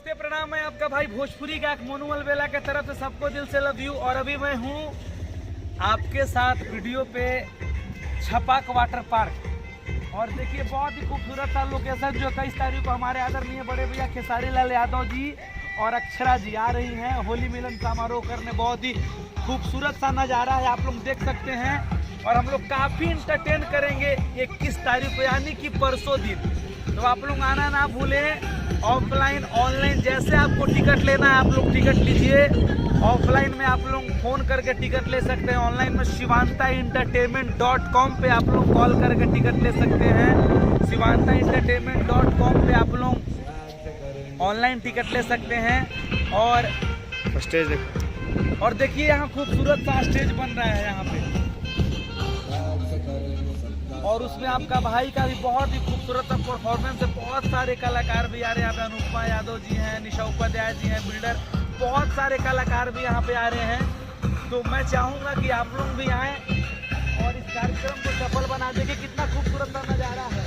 नमस्ते, प्रणाम। मैं आपका भाई भोजपुरी का मोनू अलबेला के तरफ से सबको दिल से लव यू। और अभी मैं हूँ आपके साथ वीडियो पे छपाक वाटर पार्क। और देखिए बहुत ही खूबसूरत सा लोकेशन जो 21 तारीख को हमारे आदरणीय बड़े भैया खेसारी लाल यादव जी और अक्षरा जी आ रही हैं होली मिलन समारोह करने। बहुत ही खूबसूरत सा नज़ारा है, आप लोग देख सकते हैं। और हम लोग काफ़ी इंटरटेन करेंगे 21 तारीख को, यानी कि परसों दिन। तो आप लोग आना ना भूलें। ऑफलाइन ऑनलाइन जैसे आपको टिकट लेना है आप लोग टिकट लीजिए। ऑफलाइन में आप लोग फ़ोन करके टिकट ले सकते हैं। ऑनलाइन में shivantaentertainment.com पे आप लोग कॉल करके टिकट ले सकते हैं। shivantaentertainment.com पे आप लोग ऑनलाइन टिकट ले सकते हैं। और स्टेज और देखिए यहाँ खूबसूरत सा स्टेज बन रहा है यहाँ पे। और उसमें आपका भाई का भी बहुत ही खूबसूरत सा परफॉर्मेंस है। बहुत सारे कलाकार भी आ रहे हैं यहाँ पे। अनुपमा यादव जी हैं, निशा उपाध्याय जी हैं, बिल्डर, बहुत सारे कलाकार भी यहाँ पे आ रहे हैं। तो मैं चाहूँगा कि आप लोग भी आएँ और इस कार्यक्रम को सफल बना देंगे। कितना खूबसूरत सा नज़ारा है,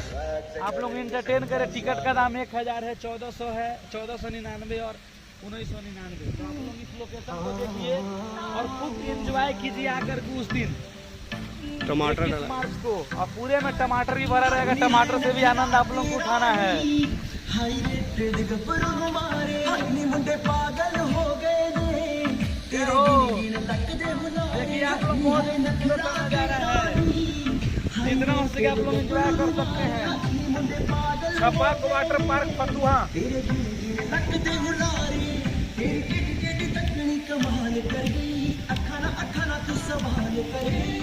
आप लोग इंटरटेन करें। टिकट का दाम 1000 है, 1400 है, 1499 और 1999। तो आप लोग इस लोकेशन को देखिए और खूब इंजॉय कीजिए आकर के उस दिन टमाटर 21 मार्च को। और पूरे में टमाटर भी भरा रहेगा, टमाटर से भी आनंद आप लोग को उठाना है। देखिए आप लोग बहुत नजारा है, जितना हो सके आप लोग एंजॉय कर सकते हैं। छपाक वाटर पार्क फतुहा। कमाल कर गई, अखाना तू सवाल कर गई।